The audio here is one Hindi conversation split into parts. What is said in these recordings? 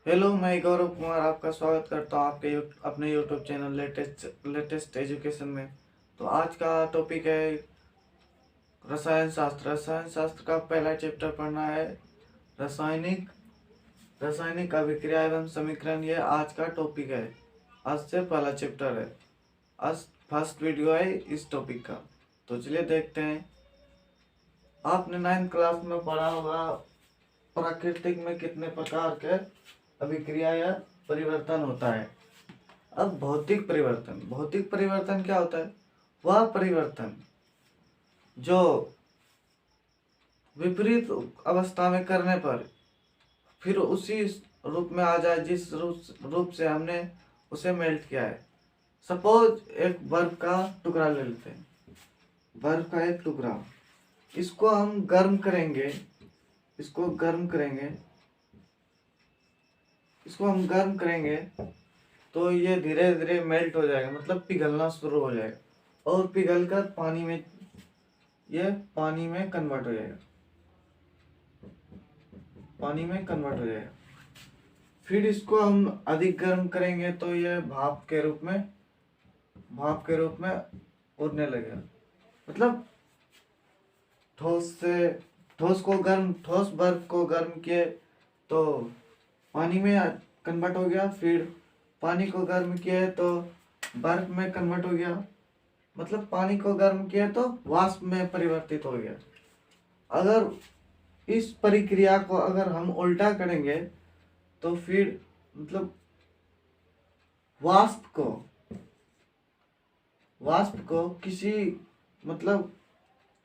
हेलो, मैं गौरव कुमार आपका स्वागत करता हूँ आपके अपने यूट्यूब चैनल लेटेस्ट एजुकेशन में। तो आज का टॉपिक है रसायन शास्त्र। रसायन शास्त्र का पहला चैप्टर पढ़ना है। रासायनिक रासायनिक अभिक्रिया एवं समीकरण, ये आज का टॉपिक है। आज से पहला चैप्टर है। आज फर्स्ट वीडियो है इस टॉपिक का। तो चलिए देखते हैं। आपने 9th क्लास में पढ़ा होगा प्राकृतिक में कितने प्रकार के अभिक्रिया या परिवर्तन होता है। अब भौतिक परिवर्तन क्या होता है? वह परिवर्तन जो विपरीत अवस्था में करने पर फिर उसी रूप में आ जाए जिस रूप से हमने उसे मेल्ट किया है। सपोज एक बर्फ का टुकड़ा ले लेते हैं। बर्फ का एक टुकड़ा, इसको हम गर्म करेंगे। इसको गर्म करेंगे इसको हम गर्म करेंगे तो ये धीरे धीरे मेल्ट हो जाएगा, मतलब पिघलना शुरू हो जाएगा और पिघलकर पानी में कन्वर्ट हो जाएगा। फिर इसको हम अधिक गर्म करेंगे तो ये भाप के रूप में उड़ने लगेगा। मतलब ठोस बर्फ को गर्म किए तो पानी में कन्वर्ट हो गया, फिर पानी को गर्म किए तो बर्फ में कन्वर्ट हो गया। मतलब पानी को गर्म किए तो वाष्प में परिवर्तित हो गया। अगर इस प्रक्रिया को अगर हम उल्टा करेंगे तो फिर मतलब वाष्प को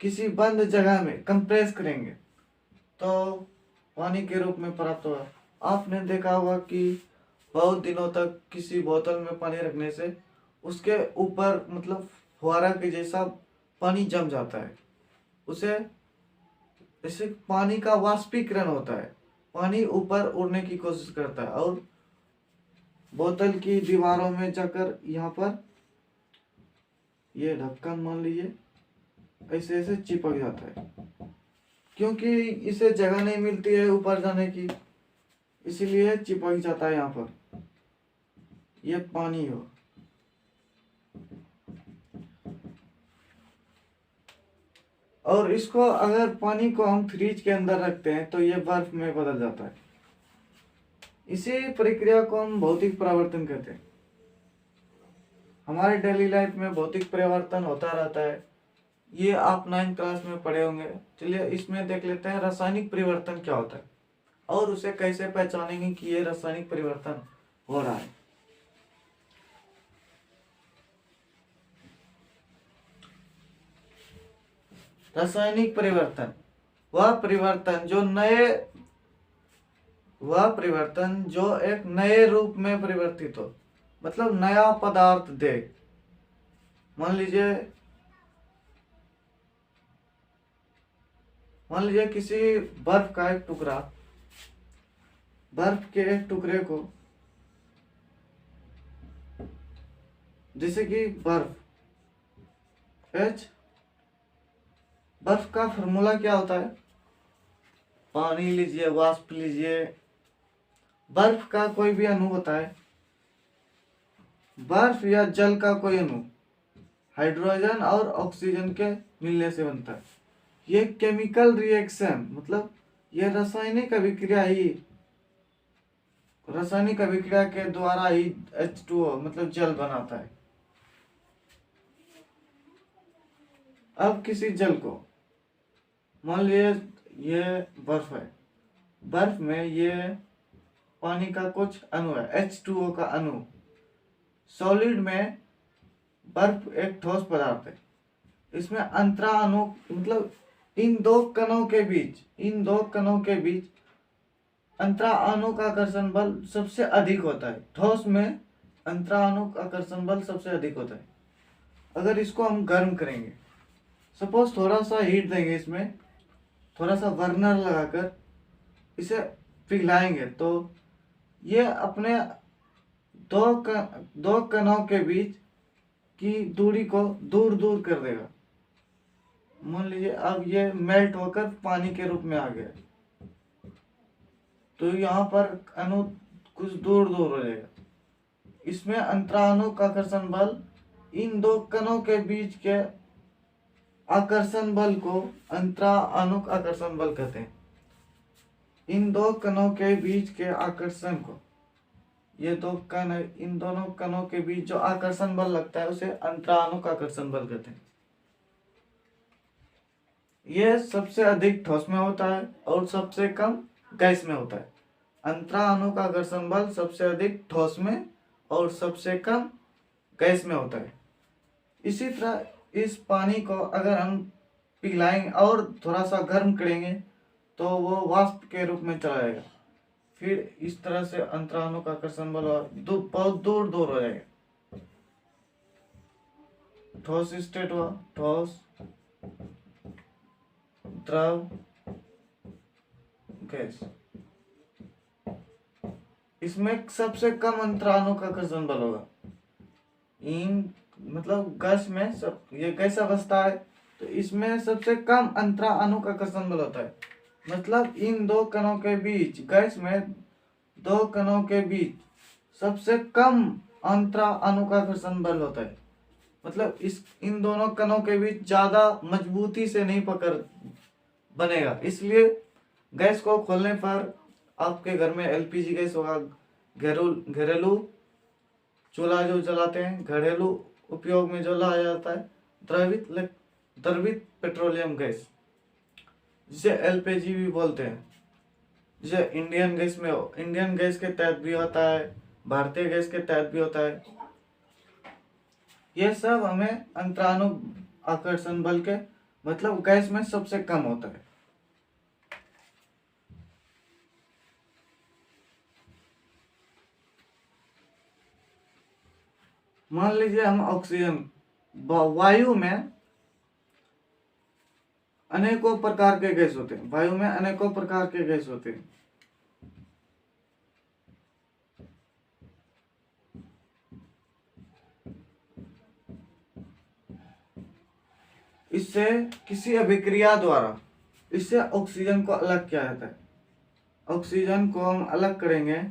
किसी बंद जगह में कंप्रेस करेंगे तो पानी के रूप में प्राप्त होगा। आपने देखा होगा कि बहुत दिनों तक किसी बोतल में पानी रखने से उसके ऊपर मतलब फुहारा के जैसा पानी जम जाता है। इससे पानी का वाष्पीकरण होता है। पानी ऊपर उड़ने की कोशिश करता है और बोतल की दीवारों में जाकर यहाँ पर ये ढक्कन मान लीजिए ऐसे ऐसे चिपक जाता है, क्योंकि इसे जगह नहीं मिलती है ऊपर जाने की, इसीलिए चिपक जाता है यहाँ पर। ये पानी हो और इसको अगर पानी को हम फ्रिज के अंदर रखते हैं तो ये बर्फ में बदल जाता है। इसी प्रक्रिया को हम भौतिक परिवर्तन कहते हैं। हमारे डेली लाइफ में भौतिक परिवर्तन होता रहता है। ये आप 9th क्लास में पढ़े होंगे। चलिए इसमें देख लेते हैं रासायनिक परिवर्तन क्या होता है और उसे कैसे पहचानेंगे कि ये रासायनिक परिवर्तन हो रहा है। रासायनिक परिवर्तन वह परिवर्तन जो एक नए रूप में परिवर्तित हो, मतलब नया पदार्थ दे। मान लीजिए किसी बर्फ का एक टुकड़ा, बर्फ के एक टुकड़े को, जैसे कि बर्फ का फॉर्मूला क्या होता है? पानी लीजिए, वाष्प लीजिए, बर्फ का कोई भी अणु होता है, बर्फ या जल का कोई अणु हाइड्रोजन और ऑक्सीजन के मिलने से बनता है। ये केमिकल रिएक्शन, मतलब ये रासायनिक अभिक्रिया के द्वारा ही H2O मतलब जल बनाता है। अब किसी जल को, मान लीजिए ये बर्फ है, बर्फ में ये पानी का कुछ अणु है, H2O का अणु। सॉलिड में बर्फ एक ठोस पदार्थ है। इसमें अंतरा अणु, मतलब इन दो कणों के बीच अंतरा अणु का आकर्षण बल सबसे अधिक होता है। ठोस में अंतरा अणु का आकर्षण बल सबसे अधिक होता है। अगर इसको हम गर्म करेंगे, सपोज थोड़ा सा हीट देंगे, इसमें थोड़ा सा बर्नर लगाकर इसे पिघलाएंगे तो ये अपने दो कणों के बीच की दूरी को दूर दूर कर देगा। मान लीजिए अब ये मेल्ट होकर पानी के रूप में आ गया, तो यहाँ पर अणु कुछ दूर दूर हो जाएगा। इसमें अंतरानुक आकर्षण बल इन दो कणों के बीच के आकर्षण बल को अंतरानुक आकर्षण बल कहते हैं। इन दो कणों के बीच के आकर्षण को, ये दो कण है, इन दोनों कणों के बीच जो आकर्षण बल लगता है उसे अंतरानुक आकर्षण बल कहते हैं। यह सबसे अधिक ठोस में होता है और सबसे कम गैस में होता है। अंतरानुक आकर्षण बल सबसे अधिक ठोस में और सबसे कम गैस में होता है। इसी तरह इस पानी को अगर हम पिघलाएंगे और थोड़ा सा गर्म करेंगे तो वो वाष्प के रूप में चला जाएगा। फिर इस तरह से अंतरानुक आकर्षण बल बहुत दूर दूर हो जाएगा। ठोस स्टेट हुआ, ठोस, द्रव, गैस। इसमें सबसे कम अंतरानुक आकर्षण बल होगा। इन मतलब गैस में सब, ये गैस अवस्था है तो इसमें सबसे कम अंतरानुक आकर्षण बल होता है। मतलब इन दो कणों के बीच, गैस में दो कणों के बीच सबसे कम अंतरानुक आकर्षण बल होता है। मतलब इन दोनों कणों के बीच ज्यादा मजबूती से नहीं पकड़ बनेगा। इसलिए गैस को खोलने पर आपके घर में एलपीजी गैस होगा, घरेलू चूल्हा जो जलाते हैं, घरेलू उपयोग में जो लाया जाता है, द्रवित पेट्रोलियम गैस, जिसे एलपीजी भी बोलते हैं, जिसे इंडियन गैस में इंडियन गैस के तहत भी होता है, भारतीय गैस के तहत भी होता है। यह सब हमें अंतरानुक आकर्षण बल के मतलब गैस में सबसे कम होता है। मान लीजिए हम ऑक्सीजन, वायु में अनेकों प्रकार के गैस होते हैं, वायु में अनेकों प्रकार के गैस होते हैं। इससे किसी अभिक्रिया द्वारा इससे ऑक्सीजन को अलग किया जाता है। ऑक्सीजन को हम अलग करेंगे,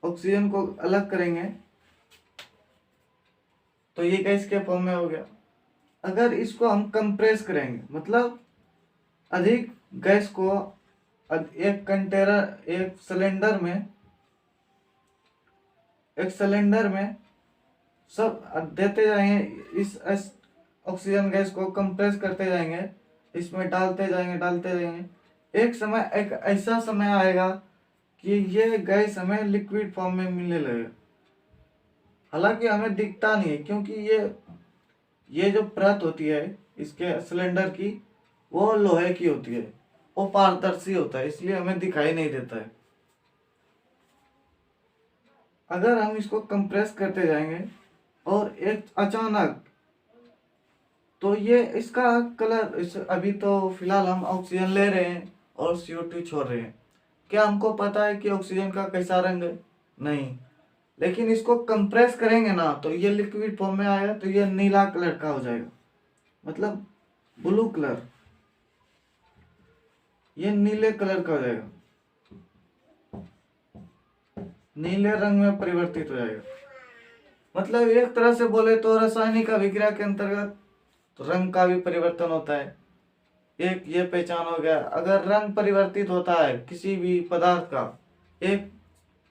ऑक्सीजन को अलग करेंगे तो ये गैस के फॉर्म में हो गया। अगर इसको हम कंप्रेस करेंगे, मतलब अधिक गैस को एक कंटेनर, एक सिलेंडर में सब देते जाएंगे, इस ऑक्सीजन गैस को कंप्रेस करते जाएंगे, इसमें डालते जाएंगे। एक ऐसा समय आएगा कि ये गैस हमें लिक्विड फॉर्म में मिलने लगेगा। हालांकि हमें दिखता नहीं है क्योंकि ये जो परत होती है इसके सिलेंडर की, वो लोहे की होती है, वो पारदर्शी होता है, इसलिए हमें दिखाई नहीं देता है। अगर हम इसको कंप्रेस करते जाएंगे और एक अचानक, तो ये इसका कलर, अभी तो फिलहाल हम ऑक्सीजन ले रहे हैं और CO2 छोड़ रहे हैं, क्या हमको पता है कि ऑक्सीजन का कैसा रंग है? नहीं। लेकिन इसको कंप्रेस करेंगे ना तो ये लिक्विड फॉर्म में आएगा तो ये नीला कलर का हो जाएगा, मतलब ब्लू कलर, ये नीले कलर का हो जाएगा, नीले रंग में परिवर्तित हो जाएगा। मतलब एक तरह से बोले तो रासायनिक अभिक्रिया के अंतर्गत तो रंग का भी परिवर्तन होता है। एक ये पहचान हो गया, अगर रंग परिवर्तित होता है किसी भी पदार्थ का एक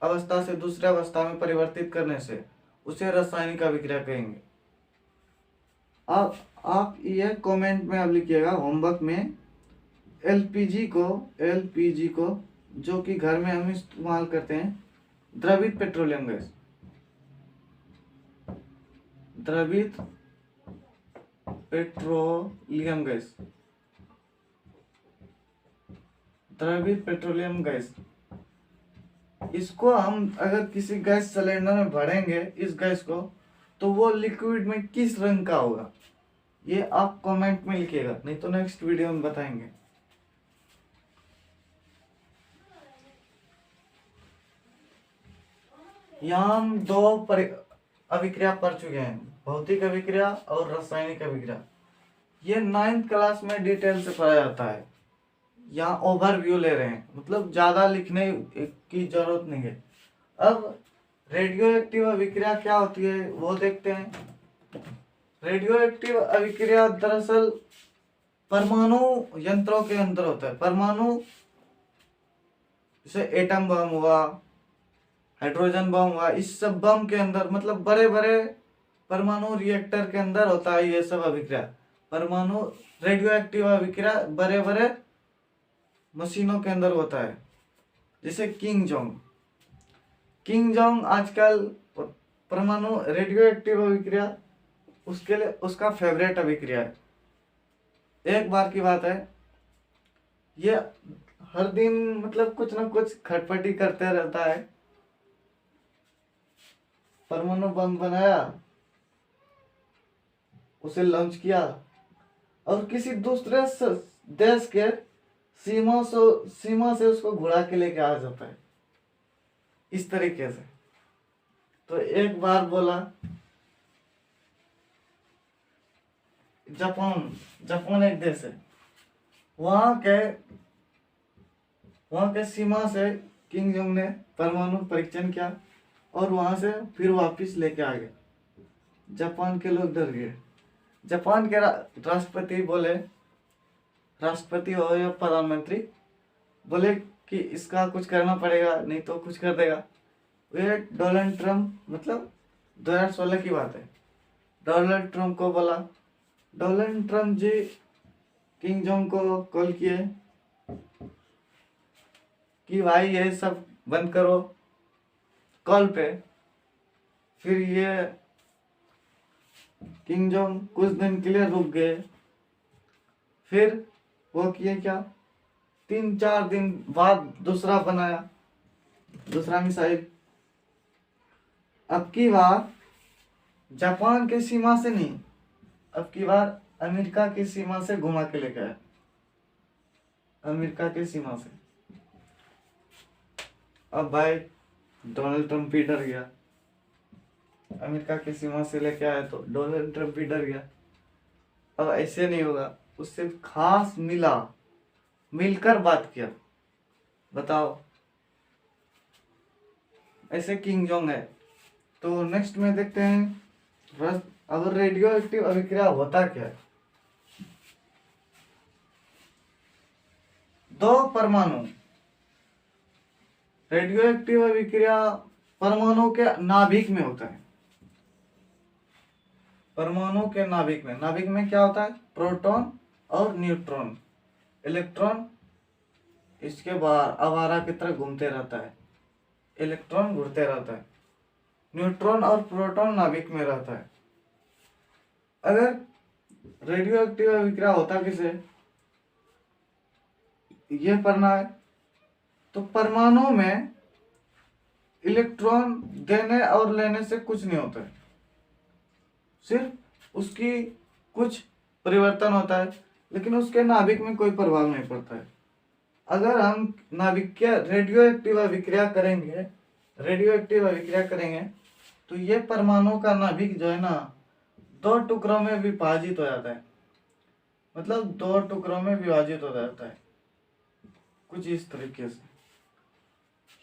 अवस्था से दूसरे अवस्था में परिवर्तित करने से, उसे रासायनिक अभिक्रिया कहेंगे। आप ये कमेंट में आप लिखिएगा होमवर्क में, एलपीजी को जो कि घर में हम इस्तेमाल करते हैं, द्रवित पेट्रोलियम गैस, द्रवित पेट्रोलियम गैस, द्रवित पेट्रोलियम गैस, इसको हम अगर किसी गैस सिलेंडर में भरेंगे इस गैस को, तो वो लिक्विड में किस रंग का होगा ये आप कमेंट में लिखिएगा, नहीं तो नेक्स्ट वीडियो में बताएंगे। यहाँ हम दो अभिक्रिया पढ़ चुके हैं, भौतिक अभिक्रिया और रासायनिक अभिक्रिया। ये 9th क्लास में डिटेल से पढ़ा जाता है, यहाँ ओवरव्यू ले रहे हैं, मतलब ज्यादा लिखने की जरूरत नहीं है। अब रेडियो एक्टिव अभिक्रिया क्या होती है वो देखते हैं। रेडियो एक्टिव अभिक्रिया दरअसल परमाणु यंत्रों के अंदर होता है। परमाणु जैसे एटम बम हुआ, हाइड्रोजन बम हुआ, इस सब बम के अंदर, मतलब बड़े बड़े परमाणु रिएक्टर के अंदर होता है ये सब अभिक्रिया। परमाणु रेडियो एक्टिव अभिक्रिया बड़े बड़े मशीनों के अंदर होता है। जैसे किंग जोंग आजकल परमाणु रेडियो एक्टिव अभिक्रिया उसके लिए उसका फेवरेट अभिक्रिया है। एक बार की बात है, ये हर दिन मतलब कुछ ना कुछ खटपटी करते रहता है। परमाणु बम बनाया, उसे लॉन्च किया और किसी दूसरे देश के सीमा से उसको घुरा के लेके आ जाता है, इस तरीके से। तो एक बार बोला जापान एक देश है, वहां के सीमा से किंग जोंग ने परमाणु परीक्षण किया और वहां से फिर वापस लेके आ गए। जापान के लोग डर गए। जापान के राष्ट्रपति बोले, राष्ट्रपति हो या प्रधानमंत्री, बोले कि इसका कुछ करना पड़ेगा, नहीं तो कुछ कर देगा। ये डोनाल्ड ट्रम्प, मतलब 2016 की बात है, डोनाल्ड ट्रम्प को बोला। डोनाल्ड ट्रम्प जी किंग जोंग को कॉल किए कि भाई ये सब बंद करो, कॉल पे। फिर ये किंग जोंग कुछ दिन के लिए रुक गए। फिर वो किए क्या, 3-4 दिन बाद दूसरा बनाया, दूसरा मिसाइल। अब की बार जापान के सीमा से नहीं, अब की बार अमेरिका की सीमा से घुमा के लेके आया, अमेरिका की सीमा से। अब भाई डोनाल्ड ट्रम्प भी डर गया, अमेरिका की सीमा से लेके आया तो डोनाल्ड ट्रम्प भी डर गया। अब ऐसे नहीं होगा, उससे खास मिलकर बात किया। बताओ, ऐसे किंग जोंग है। तो नेक्स्ट में देखते हैं अगर रेडियो एक्टिव अभिक्रिया होता क्या है। दो परमाणु, रेडियो एक्टिव अभिक्रिया परमाणु के नाभिक में होता है। परमाणु के नाभिक में क्या होता है, प्रोटॉन और न्यूट्रॉन। इलेक्ट्रॉन इसके बाहर आवारा की तरह घूमते रहता है, इलेक्ट्रॉन घूमते रहता है। न्यूट्रॉन और प्रोटॉन नाभिक में रहता है। अगर रेडियो एक्टिव अभिक्रिया होता किसे, ये पढ़ना है। तो परमाणु में इलेक्ट्रॉन देने और लेने से कुछ नहीं होता है, सिर्फ उसकी कुछ परिवर्तन होता है, लेकिन उसके नाभिक में कोई प्रभाव नहीं पड़ता है। अगर हम नाभिकीय रेडियो एक्टिव अभिक्रिया करेंगे तो ये परमाणु का नाभिक जो है ना, 2 टुकड़ों में विभाजित हो जाता है, मतलब 2 टुकड़ों में विभाजित हो जाता है, कुछ इस तरीके से।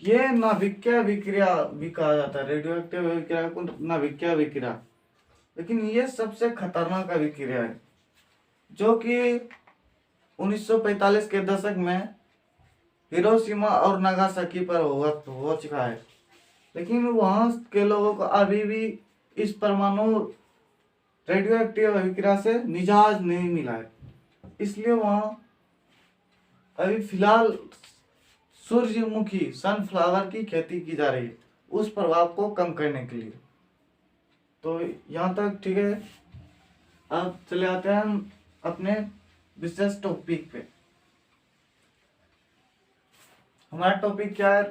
ये नाभिकीय अभिक्रिया भी कहा जाता है, रेडियो एक्टिव अभिक्रिया को नाभिकीय अभिक्रिया। लेकिन ये सबसे खतरनाक अभिक्रिया है, जो कि 1945 के दशक में हिरोशिमा और नागासाकी पर हो चुका है। लेकिन वहां के लोगों को अभी भी इस परमाणु रेडियो एक्टिव अभिक्रिया से निजात नहीं मिला है। इसलिए वहां अभी फिलहाल सूर्यमुखी सनफ्लावर की खेती की जा रही है, उस प्रभाव को कम करने के लिए। तो यहाँ तक ठीक है। अब चले आते हैं हम अपने विशेष टॉपिक पे। हमारा टॉपिक क्या है,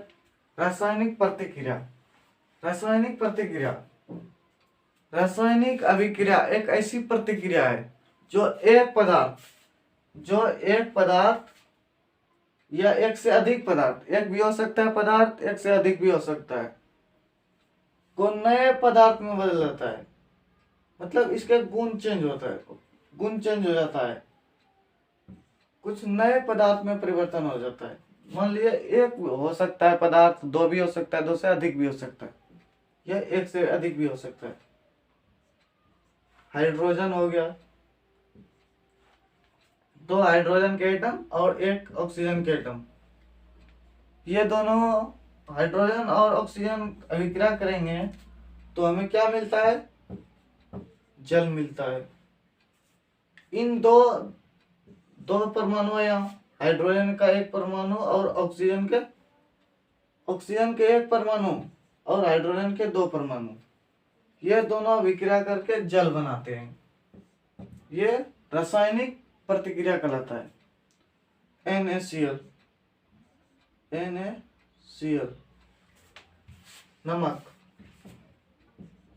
रासायनिक प्रतिक्रिया। रासायनिक अभिक्रिया एक ऐसी प्रतिक्रिया है जो एक पदार्थ या एक से अधिक पदार्थ, एक भी हो सकता है पदार्थ, एक से अधिक भी हो सकता है, को नए पदार्थ में बदल जाता है। मतलब इसके गुण चेंज हो जाता है। कुछ नए पदार्थ में परिवर्तन हो जाता है। मान लीजिए एक हो सकता है पदार्थ, दो भी हो सकता है, दो से अधिक भी हो सकता है, या एक से अधिक भी हो सकता है। हाइड्रोजन हो गया, दो हाइड्रोजन के एटम और एक ऑक्सीजन के एटम, ये दोनों हाइड्रोजन और ऑक्सीजन अभिक्रिया करेंगे तो हमें क्या मिलता है? जल मिलता है। इन दो दो परमाणु है यहाँ, हाइड्रोजन का एक परमाणु और ऑक्सीजन के एक परमाणु और हाइड्रोजन के दो परमाणु, ये दोनों अभिक्रिया करके जल बनाते हैं। ये रासायनिक प्रतिक्रिया कहलाता है। NaCl, नमक,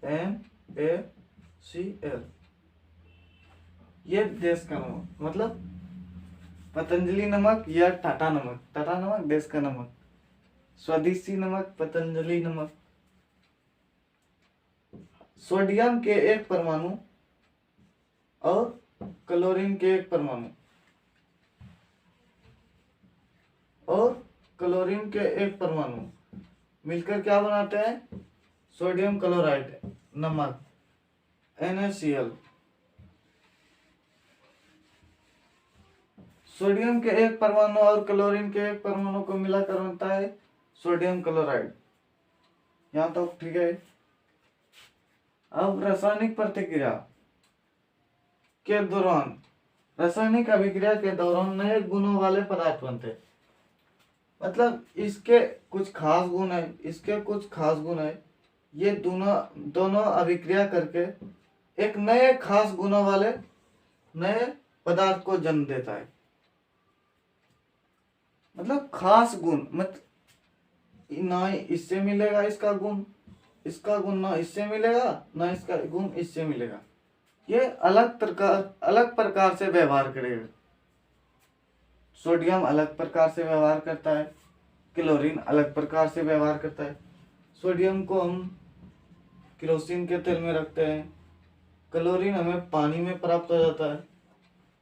NaCl, ये देश का नमक, मतलब पतंजलि नमक या टाटा नमक देश का नमक, स्वदेशी नमक पतंजलि नमक। सोडियम के एक परमाणु और क्लोरीन के एक परमाणु मिलकर क्या बनाते हैं? सोडियम क्लोराइड, नमक, NaCl। सोडियम के एक परमाणु और क्लोरीन के एक परमाणु को मिलाकर बनता है सोडियम क्लोराइड। यहां तक तो ठीक है। अब रासायनिक प्रतिक्रिया के दौरान, रासायनिक अभिक्रिया के दौरान नए गुणों वाले पदार्थ बनते, मतलब इसके कुछ खास गुण है, इसके कुछ खास गुण है। ये दोनों अभिक्रिया करके एक नए खास गुणों वाले नए पदार्थ को जन्म देता है। मतलब खास गुण, मत ना इससे मिलेगा इसका गुण ना इससे मिलेगा, ना इसका गुण इससे मिलेगा। ये अलग प्रकार से व्यवहार करेगा। सोडियम अलग प्रकार से व्यवहार करता है, क्लोरीन अलग प्रकार से व्यवहार करता है। सोडियम को हम केरोसिन के तेल में रखते हैं, क्लोरीन हमें पानी में प्राप्त हो जाता है।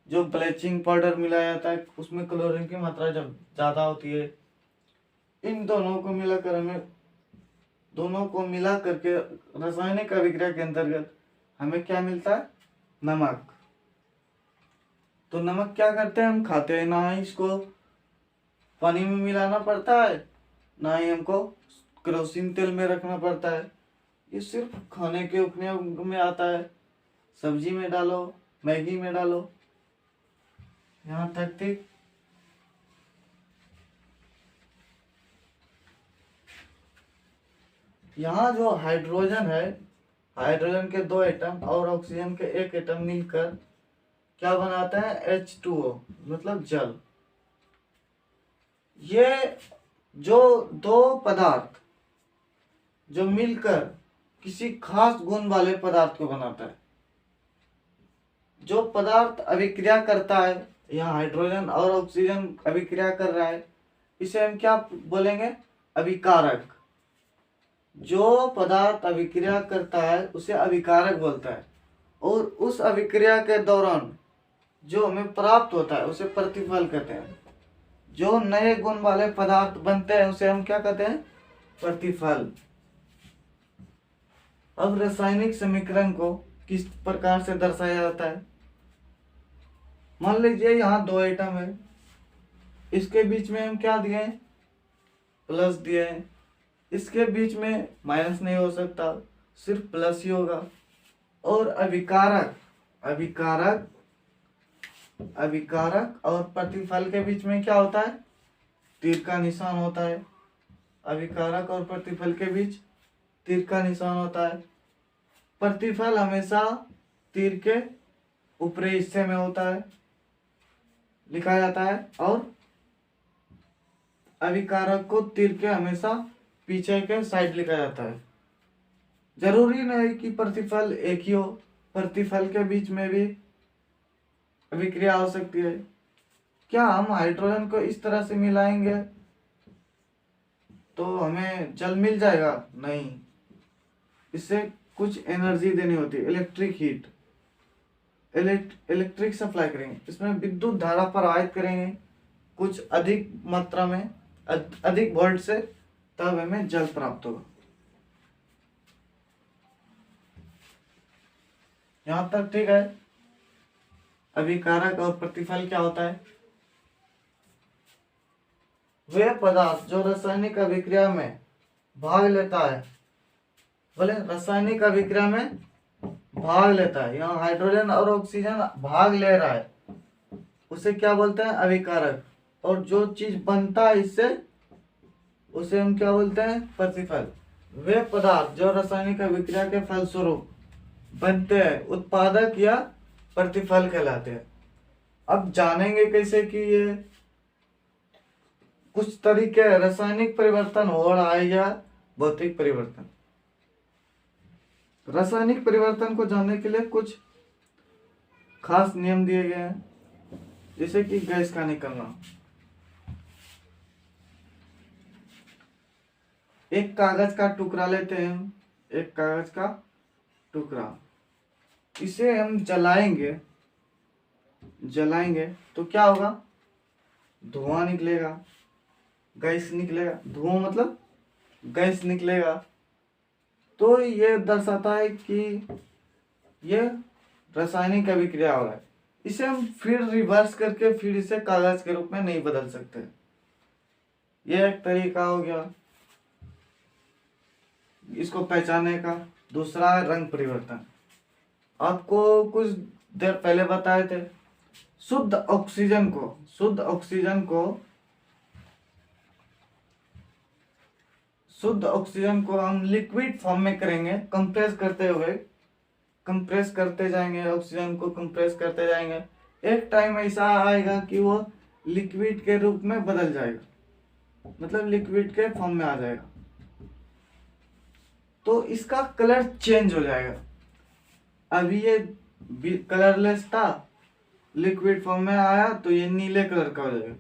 जो ब्लीचिंग पाउडर मिलाया जाता है उसमें क्लोरीन की मात्रा जब ज़्यादा होती है। इन दोनों को मिला करके रासायनिक अभिक्रिया के अंतर्गत हमें क्या मिलता है? नमक। तो नमक क्या करते हैं? हम खाते हैं, ना ही इसको पानी में मिलाना पड़ता है, ना ही हमको केरोसिन तेल में रखना पड़ता है। ये सिर्फ खाने के उपयोग में आता है। सब्जी में डालो, मैगी में डालो, यहाँ तक ठीक। यहाँ जो हाइड्रोजन है, हाइड्रोजन के दो एटम और ऑक्सीजन के एक एटम मिलकर क्या बनाता है? H2O, मतलब जल। ये जो दो पदार्थ जो मिलकर किसी खास गुण वाले पदार्थ को बनाता है। जो पदार्थ अभिक्रिया करता है, यहाँ हाइड्रोजन और ऑक्सीजन अभिक्रिया कर रहा है, इसे हम क्या बोलेंगे? अभिकारक। जो पदार्थ अभिक्रिया करता है उसे अभिकारक बोलता है, और उस अभिक्रिया के दौरान जो हमें प्राप्त होता है उसे प्रतिफल कहते हैं। जो नए गुण वाले पदार्थ बनते हैं उसे हम क्या कहते हैं? प्रतिफल। अब रासायनिक समीकरण को किस प्रकार से दर्शाया जाता है? मान लीजिए यहाँ दो एटम है, इसके बीच में हम क्या दिए? प्लस दिए हैं। इसके बीच में माइनस नहीं हो सकता, सिर्फ प्लस ही होगा। और अभिकारक और प्रतिफल के बीच में क्या होता है? तीर का निशान होता है। अभिकारक और प्रतिफल के बीच तीर का निशान होता है। प्रतिफल हमेशा तीर के ऊपरी हिस्से में होता है, लिखा जाता है, और अभिकारक को तीर के हमेशा पीछे के साइड लिखा जाता है। जरूरी नहीं कि प्रतिफल एक ही हो, प्रतिफल के बीच में भी अभिक्रिया हो सकती है। क्या हम हाइड्रोजन को इस तरह से मिलाएंगे तो हमें जल मिल जाएगा? नहीं, इससे कुछ एनर्जी देनी होती है, इलेक्ट्रिक हीट। इलेक्ट्रिक सप्लाई करेंगे, इसमें विद्युत धारा प्रवाहित करेंगे कुछ अधिक मात्रा में, अधिक वोल्ट से, तब हमें जल प्राप्त होगा। यहां तक ठीक है। अभिकारक और प्रतिफल क्या होता है? वे पदार्थ जो रासायनिक अभिक्रिया में भाग लेता है, बोले रासायनिक अभिक्रिया में भाग लेता है, यहाँ हाइड्रोजन और ऑक्सीजन भाग ले रहा है, उसे क्या बोलते हैं? अभिकारक। और जो चीज बनता है इससे, उसे हम क्या बोलते हैं? प्रतिफल। वे पदार्थ जो रासायनिक अभिक्रिया के फलस्वरूप बनते हैं, उत्पादक या प्रतिफल कहलाते हैं। अब जानेंगे कैसे कि ये कुछ तरीके रासायनिक परिवर्तन हो रहा है या भौतिक परिवर्तन। रासायनिक परिवर्तन को जानने के लिए कुछ खास नियम दिए गए हैं, जैसे कि गैस का निकलना। एक कागज का टुकड़ा लेते हैं हम, एक कागज का टुकड़ा, इसे हम जलाएंगे तो क्या होगा? धुआं निकलेगा, गैस निकलेगा। धुआं मतलब गैस निकलेगा। तो ये दर्शाता है कि ये रासायनिक अभिक्रिया हो रहा है। इसे हम फिर रिवर्स करके फिर इसे कागज के रूप में नहीं बदल सकते। यह एक तरीका हो गया इसको पहचानने का। दूसरा है रंग परिवर्तन। आपको कुछ देर पहले बताए थे, शुद्ध ऑक्सीजन को हम लिक्विड फॉर्म में करेंगे, कंप्रेस करते जाएंगे, ऑक्सीजन को कंप्रेस करते जाएंगे। एक टाइम ऐसा आएगा कि वो लिक्विड के रूप में बदल जाएगा, मतलब लिक्विड के फॉर्म में आ जाएगा, तो इसका कलर चेंज हो जाएगा। अभी ये कलरलेस था, लिक्विड फॉर्म में आया तो ये नीले कलर का हो जाएगा,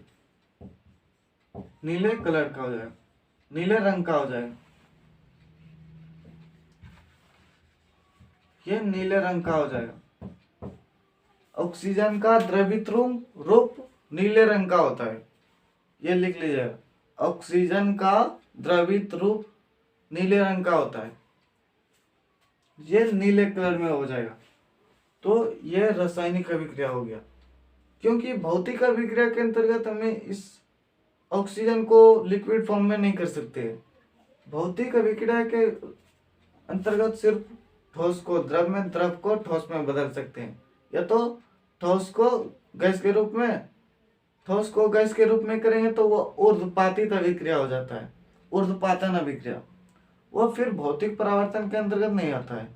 नीले रंग का हो जाएगा। ये नीले रंग का हो जाएगा। ऑक्सीजन का द्रवित रूप नीले रंग का होता है, ये लिख लीजिएगा। ऑक्सीजन का द्रवित रूप नीले रंग का होता है, ये नीले कलर में हो जाएगा। तो ये रासायनिक अभिक्रिया हो गया। क्योंकि भौतिक अभिक्रिया के अंतर्गत हमें इस ऑक्सीजन को लिक्विड फॉर्म में नहीं कर सकते। भौतिक अभिक्रिया के अंतर्गत सिर्फ ठोस को द्रव में, द्रव को ठोस में बदल सकते हैं, या तो ठोस को गैस के रूप में करेंगे तो वो ऊर्ध्वपातित अभिक्रिया हो जाता है, ऊर्ध्वपातन अभिक्रिया। वो फिर भौतिक परिवर्तन के अंतर्गत नहीं आता है।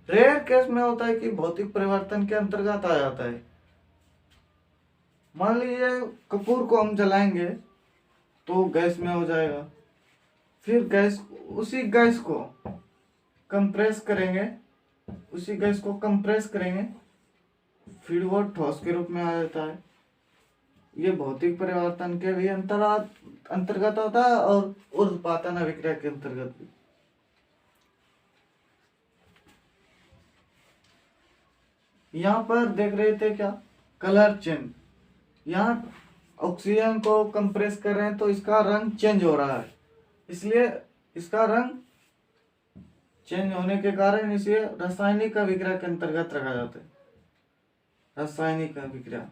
रेयर केस में होता है कि भौतिक परिवर्तन के अंतर्गत आ जाता है। मान लीजिए कपूर को हम जलाएंगे तो गैस में हो जाएगा, फिर उसी गैस को कंप्रेस करेंगे, फिर वो ठोस के रूप में आ जाता है। ये भौतिक परिवर्तन के भी अंतर्गत होता है और ऊर्ध्वपातन अभिक्रिया के अंतर्गत भी। यहाँ पर देख रहे थे क्या? Colour change. यहाँ ऑक्सीजन को कंप्रेस कर रहे हैं तो इसका रंग चेंज हो रहा है, इसलिए इसका रंग चेंज होने के कारण इसे रासायनिक अभिक्रिया के अंतर्गत रखा जाता है। रासायनिक अभिक्रिया।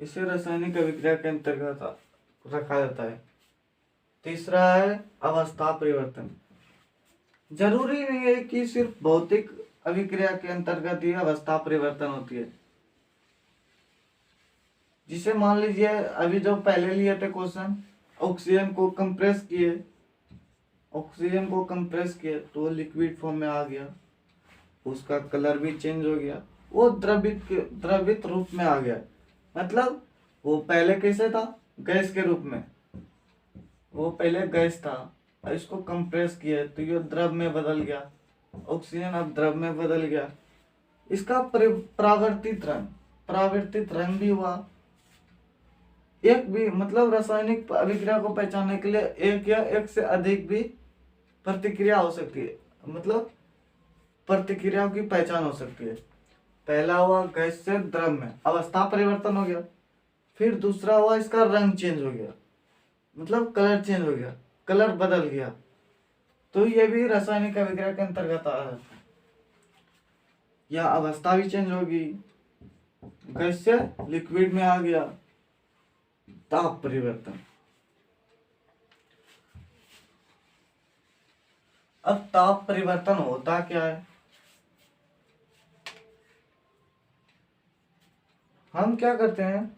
इसे रासायनिक अभिक्रिया के अंतर्गत रखा जाता है। तीसरा है अवस्था परिवर्तन। जरूरी नहीं है कि सिर्फ भौतिक अभिक्रिया के अंतर्गत ही अवस्था परिवर्तन होती है। जिसे मान लीजिए अभी जो पहले लिए थे क्वेश्चन, ऑक्सीजन को कंप्रेस किए तो लिक्विड फॉर्म में आ गया, उसका कलर भी चेंज हो गया, वो द्रवित रूप में आ गया। मतलब वो पहले कैसे था? गैस के रूप में। वो पहले गैस था, इसको कंप्रेस किया तो ये द्रव में बदल गया, ऑक्सीजन अब द्रव में बदल गया। इसका परावर्तित रंग भी हुआ। एक भी मतलब रासायनिक अभिक्रिया को पहचानने के लिए एक या एक से अधिक भी प्रतिक्रिया हो सकती है, मतलब प्रतिक्रियाओं की पहचान हो सकती है। पहला हुआ गैस से द्रव में अवस्था परिवर्तन हो गया। फिर दूसरा हुआ इसका रंग चेंज हो गया, मतलब कलर चेंज हो गया, कलर बदल गया। तो ये भी रासायनिक अभिक्रिया के अंतर्गत आ जाता है। या अवस्था भी चेंज होगी, गैस से लिक्विड में आ गया। ताप परिवर्तन। अब ताप परिवर्तन होता क्या है? हम क्या करते हैं,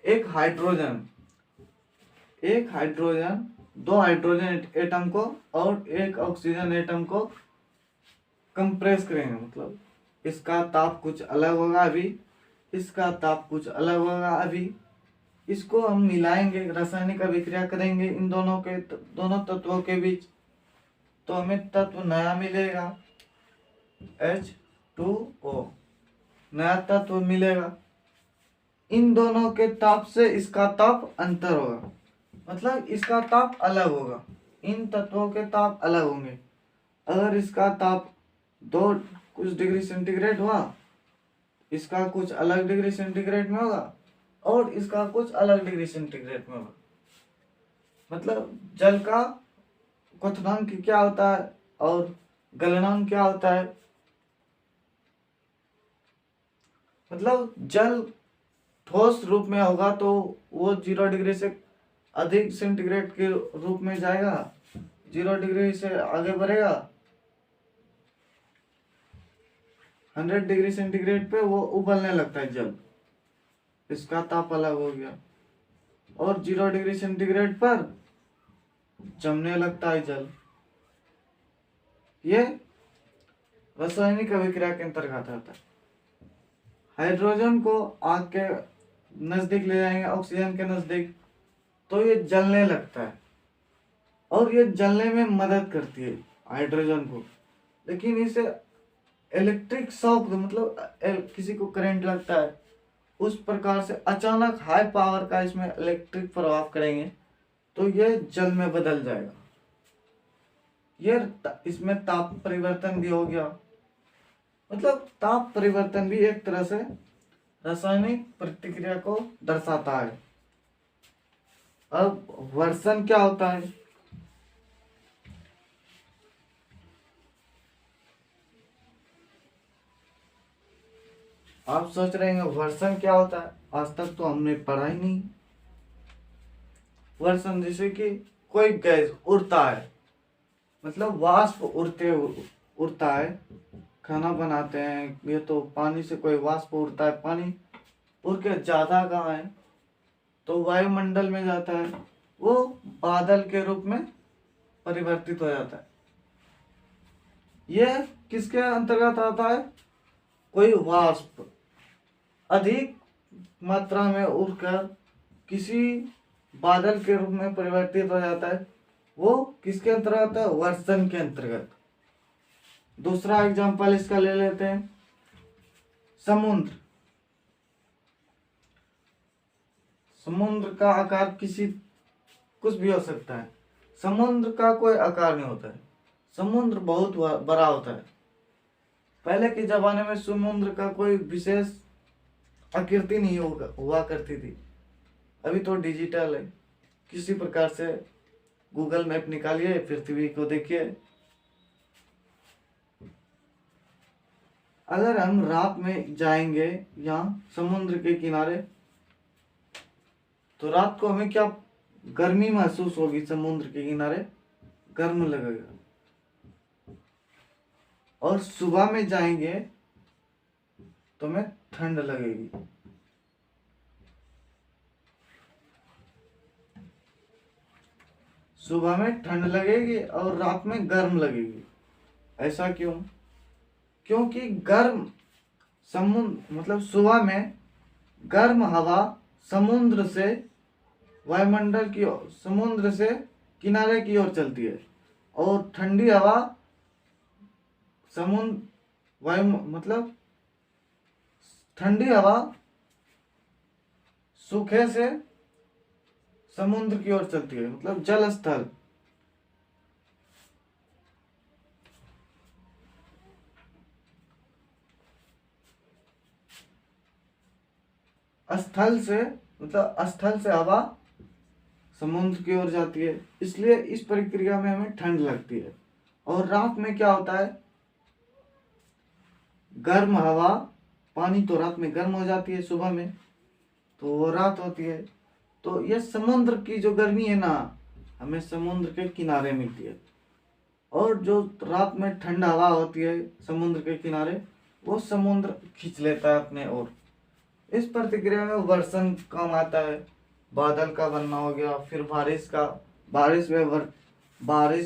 एक हाइड्रोजन दो हाइड्रोजन एटम को और एक ऑक्सीजन एटम को कंप्रेस करेंगे, मतलब इसका ताप कुछ अलग होगा अभी, इसका ताप कुछ अलग होगा अभी। इसको हम मिलाएंगे, रासायनिक अभिक्रिया करेंगे इन दोनों तत्वों के बीच, तो हमें तत्व नया मिलेगा H2O, नया तत्व मिलेगा। इन दोनों के ताप से इसका ताप अंतर होगा, मतलब इसका ताप अलग होगा, इन तत्वों के ताप अलग होंगे। अगर इसका ताप 2 कुछ डिग्री सेंटीग्रेड हुआ, इसका कुछ अलग डिग्री सेंटीग्रेड में होगा और इसका कुछ अलग डिग्री सेंटीग्रेड में होगा। मतलब जल का क्वथनांक क्या होता है और गलनांक क्या होता है। मतलब जल ठोस रूप में होगा तो वो 0 डिग्री से अधिक सेंटीग्रेड के रूप में जाएगा, 0 डिग्री से आगे बढ़ेगा, 100 डिग्री सेंटीग्रेड पे वो उबलने लगता है जल, इसका ताप अलग हो गया। और 0 डिग्री सेंटीग्रेड पर जमने लगता है जल। ये रासायनिक अभिक्रिया के अंतर्गत आता है। हाइड्रोजन को आग के नजदीक ले जाएंगे, ऑक्सीजन के नजदीक, तो ये जलने लगता है और ये जलने में मदद करती है हाइड्रोजन को। लेकिन इसे इलेक्ट्रिक शॉक, मतलब किसी को करंट लगता है उस प्रकार से अचानक हाई पावर का इसमें इलेक्ट्रिक प्रभाव करेंगे तो ये जल में बदल जाएगा। ये इसमें ताप परिवर्तन भी हो गया। मतलब ताप परिवर्तन भी एक तरह से रासायनिक प्रतिक्रिया को दर्शाता है। अब वर्षण क्या होता है? आप सोच रहे हैं वर्षण क्या होता है, आज तक तो हमने पढ़ा ही नहीं। वर्षण जैसे कि कोई गैस उड़ता है, मतलब वाष्प उड़ता है, खाना बनाते हैं, ये तो पानी से कोई वाष्प उड़ता है, पानी उड़ के ज्यादा कहाँ है तो वायुमंडल में जाता है, वो बादल के रूप में परिवर्तित हो जाता है। यह किसके अंतर्गत आता है? कोई वाष्प अधिक मात्रा में उड़कर किसी बादल के रूप में परिवर्तित हो जाता है, वो किसके अंतर्गत है? वर्षण के अंतर्गत। दूसरा एग्जांपल इसका ले लेते हैं, समुद्र। समुद्र का आकार कुछ भी हो सकता है, समुद्र का कोई आकार नहीं होता है, समुद्र बहुत बड़ा होता है। पहले के जमाने में समुद्र का कोई विशेष आकृति नहीं हुआ करती थी। अभी तो डिजिटल है, किसी प्रकार से गूगल मैप निकालिए, पृथ्वी को देखिए। अगर हम रात में जाएंगे यहाँ समुद्र के किनारे तो रात को हमें क्या गर्मी महसूस होगी? समुद्र के किनारे गर्म लगेगा। और सुबह में जाएंगे तो हमें ठंड लगेगी। सुबह में ठंड लगेगी और रात में गर्म लगेगी। ऐसा क्यों? क्योंकि गर्म समुद्र, मतलब सुबह में गर्म हवा समुद्र से वायुमंडल की ओर, समुद्र से किनारे की ओर चलती है, और ठंडी हवा समुद्र वायु मतलब ठंडी हवा सूखे से समुद्र की ओर चलती है, मतलब जल स्थल। स्थल से मतलब स्थल से हवा समुद्र की ओर जाती है, इसलिए इस प्रक्रिया में हमें ठंड लगती है। और रात में क्या होता है, गर्म हवा, पानी तो रात में गर्म हो जाती है, सुबह में तो वो रात होती है। तो ये समुद्र की जो गर्मी है ना, हमें समुद्र के किनारे मिलती है। और जो रात में ठंड हवा होती है समुद्र के किनारे, वो समुद्र खींच लेता है अपने ओर। इस प्रतिक्रिया में वर्षण काम आता है, बादल का बनना हो गया, फिर बारिश का, बारिश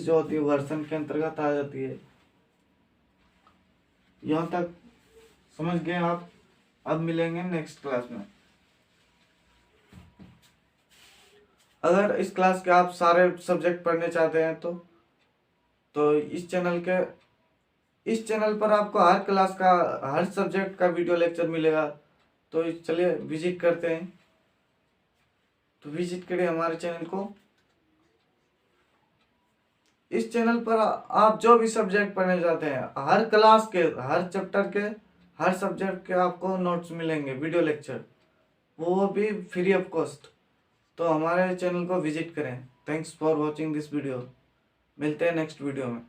जो होती है वर्षण के अंतर्गत आ जाती है। यहाँ तक समझ गए आप। अब मिलेंगे नेक्स्ट क्लास में। अगर इस क्लास के आप सारे सब्जेक्ट पढ़ने चाहते हैं तो इस चैनल पर आपको हर क्लास का, हर सब्जेक्ट का वीडियो लेक्चर मिलेगा। तो चलिए विजिट करते हैं। तो विजिट करिए हमारे चैनल को। इस चैनल पर आप जो भी सब्जेक्ट पढ़ने चाहते हैं, हर क्लास के, हर चैप्टर के, हर सब्जेक्ट के आपको नोट्स मिलेंगे, वीडियो लेक्चर, वो भी फ्री ऑफ कॉस्ट। तो हमारे चैनल को विजिट करें। Thanks for watching this video. मिलते हैं नेक्स्ट वीडियो में।